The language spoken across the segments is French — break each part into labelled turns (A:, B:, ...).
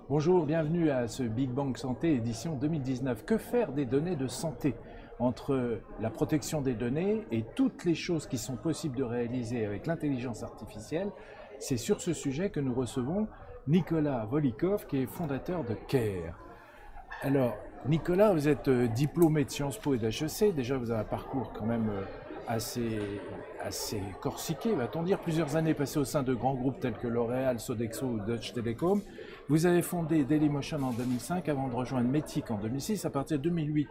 A: Bonjour, bienvenue à ce Big Bang Santé édition 2019. Que faire des données de santé? Entre la protection des données et toutes les choses qui sont possibles de réaliser avec l'intelligence artificielle, c'est sur ce sujet que nous recevons Nicolas Volikov, qui est fondateur de CARE. Alors, Nicolas, vous êtes diplômé de Sciences Po et d'HEC. Déjà, vous avez un parcours quand même assez corsiqué, va-t-on dire. Plusieurs années passées au sein de grands groupes tels que L'Oréal, Sodexo ou Deutsche Telekom. Vous avez fondé Dailymotion en 2005 avant de rejoindre Metic en 2006. À partir de 2008,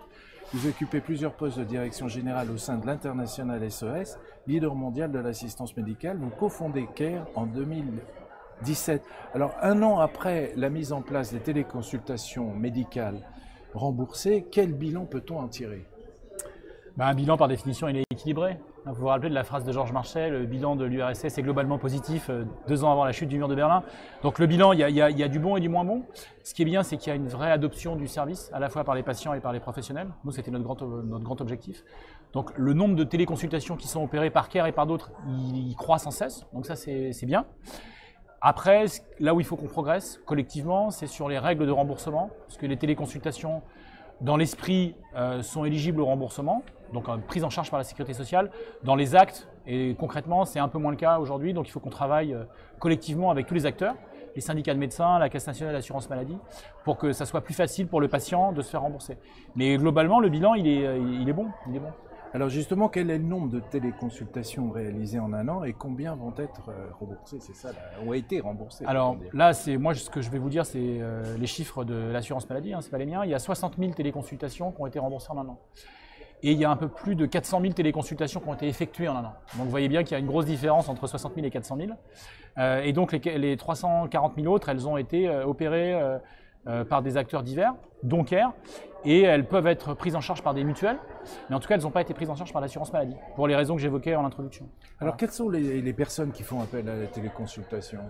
A: vous occupez plusieurs postes de direction générale au sein de l'International SOS, leader mondial de l'assistance médicale. Vous cofondez CARE en 2017. Alors, un an après la mise en place des téléconsultations médicales remboursées, quel bilan peut-on en tirer?
B: Un bilan, par définition, il est équilibré. Vous vous rappelez de la phrase de Georges Marchais, le bilan de l'URSS est globalement positif 2 ans avant la chute du mur de Berlin. Donc le bilan, il y a du bon et du moins bon. Ce qui est bien, c'est qu'il y a une vraie adoption du service, à la fois par les patients et par les professionnels. Nous, c'était notre grand objectif. Donc le nombre de téléconsultations qui sont opérées par CARE et par d'autres, il croît sans cesse. Donc ça, c'est bien. Après, là où il faut qu'on progresse collectivement, c'est sur les règles de remboursement, parce que les téléconsultations, dans l'esprit, sont éligibles au remboursement, donc prise en charge par la sécurité sociale. Dans les actes, et concrètement, c'est un peu moins le cas aujourd'hui, donc il faut qu'on travaille collectivement avec tous les acteurs, les syndicats de médecins, la Caisse nationale d'assurance maladie, pour que ça soit plus facile pour le patient de se faire rembourser. Mais globalement, le bilan, il est bon.
A: Alors justement, quel est le nombre de téléconsultations réalisées en un an et combien vont être remboursées? C'est ça, ont été remboursées.
B: Alors là, moi, ce que je vais vous dire, c'est les chiffres de l'assurance maladie, c'est pas les miens. Il y a 60 000 téléconsultations qui ont été remboursées en un an. Et il y a un peu plus de 400 000 téléconsultations qui ont été effectuées en un an. Donc vous voyez bien qu'il y a une grosse différence entre 60 000 et 400 000. Et donc les 340 000 autres, elles ont été opérées par des acteurs divers, dont CARE, et elles peuvent être prises en charge par des mutuelles, mais en tout cas elles n'ont pas été prises en charge par l'assurance maladie, pour les raisons que j'évoquais en introduction.
A: Alors quelles sont les personnes qui font appel à la téléconsultation?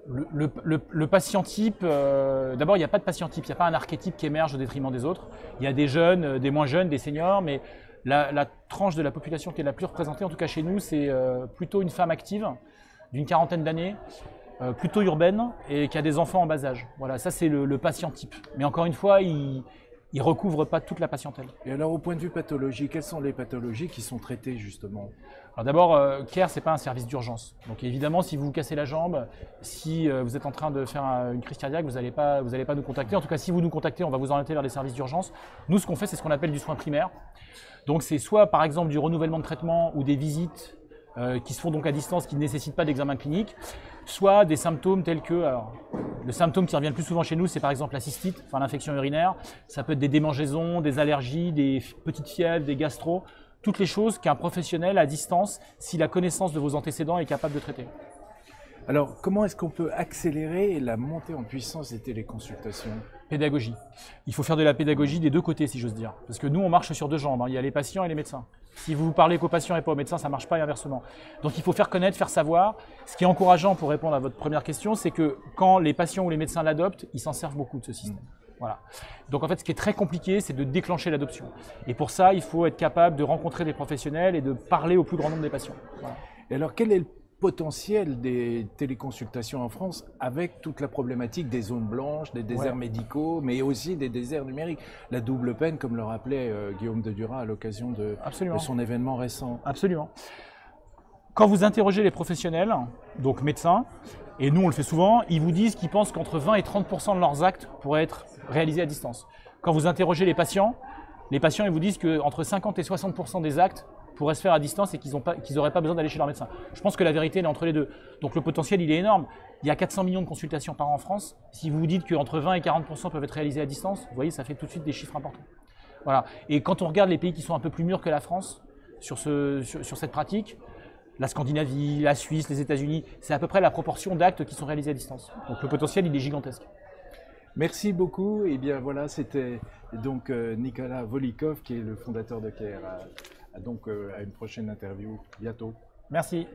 B: Le patient type, d'abord il n'y a pas de patient type, il n'y a pas un archétype qui émerge au détriment des autres. Il y a des jeunes, des moins jeunes, des seniors, mais la tranche de la population qui est la plus représentée, en tout cas chez nous, c'est plutôt une femme active d'une 40aine d'années, plutôt urbaine et qui a des enfants en bas âge. Voilà, ça c'est le patient type. Mais encore une fois, il ne recouvre pas toute la patientèle.
A: Et alors au point de vue pathologie, quelles sont les pathologies qui sont traitées justement?
B: Alors d'abord, CARE, ce n'est pas un service d'urgence. Donc évidemment, si vous vous cassez la jambe, si vous êtes en train de faire une crise cardiaque, vous n'allez pas nous contacter. En tout cas, si vous nous contactez, on va vous orienter vers les services d'urgence. Nous, ce qu'on fait, c'est ce qu'on appelle du soin primaire. Donc c'est soit par exemple du renouvellement de traitement ou des visites qui se font donc à distance, qui ne nécessitent pas d'examen clinique, soit des symptômes tels que, alors, le symptôme qui revient le plus souvent chez nous, c'est par exemple la cystite, enfin l'infection urinaire. Ça peut être des démangeaisons, des allergies, des petites fièvres, des gastro. Toutes les choses qu'un professionnel à distance, s'il a connaissance de vos antécédents, est capable de traiter.
A: Alors, comment est-ce qu'on peut accélérer la montée en puissance des téléconsultations?
B: Pédagogie. Il faut faire de la pédagogie des deux côtés, si j'ose dire. Parce que nous, on marche sur deux jambes. Il y a les patients et les médecins. Si vous parlez qu'aux patients et pas aux médecins, ça ne marche pas et inversement. Donc il faut faire connaître, faire savoir. Ce qui est encourageant pour répondre à votre première question, c'est que quand les patients ou les médecins l'adoptent, ils s'en servent beaucoup de ce système. Voilà. Donc en fait, ce qui est très compliqué, c'est de déclencher l'adoption. Et pour ça, il faut être capable de rencontrer des professionnels et de parler au plus grand nombre des patients. Voilà.
A: Et alors, quel est le potentiel des téléconsultations en France avec toute la problématique des zones blanches, des déserts médicaux, mais aussi des déserts numériques? La double peine, comme le rappelait Guillaume de Duras à l'occasion de son événement récent.
B: Absolument. Quand vous interrogez les professionnels, donc médecins, et nous on le fait souvent, ils vous disent qu'ils pensent qu'entre 20 et 30% de leurs actes pourraient être réalisés à distance. Quand vous interrogez les patients ils vous disent qu'entre 50 et 60% des actes pourraient se faire à distance et qu'ils n'auraient pas besoin d'aller chez leur médecin. Je pense que la vérité elle est entre les deux. Donc le potentiel il est énorme. Il y a 400 millions de consultations par an en France. Si vous vous dites qu'entre 20 et 40% peuvent être réalisés à distance, vous voyez, ça fait tout de suite des chiffres importants. Voilà. Et quand on regarde les pays qui sont un peu plus mûrs que la France sur cette pratique, la Scandinavie, la Suisse, les États-Unis, c'est à peu près la proportion d'actes qui sont réalisés à distance. Donc le potentiel il est gigantesque.
A: Merci beaucoup. Et bien voilà, c'était donc Nicolas Volikov qui est le fondateur de CARE. Donc à une prochaine interview bientôt.
B: Merci.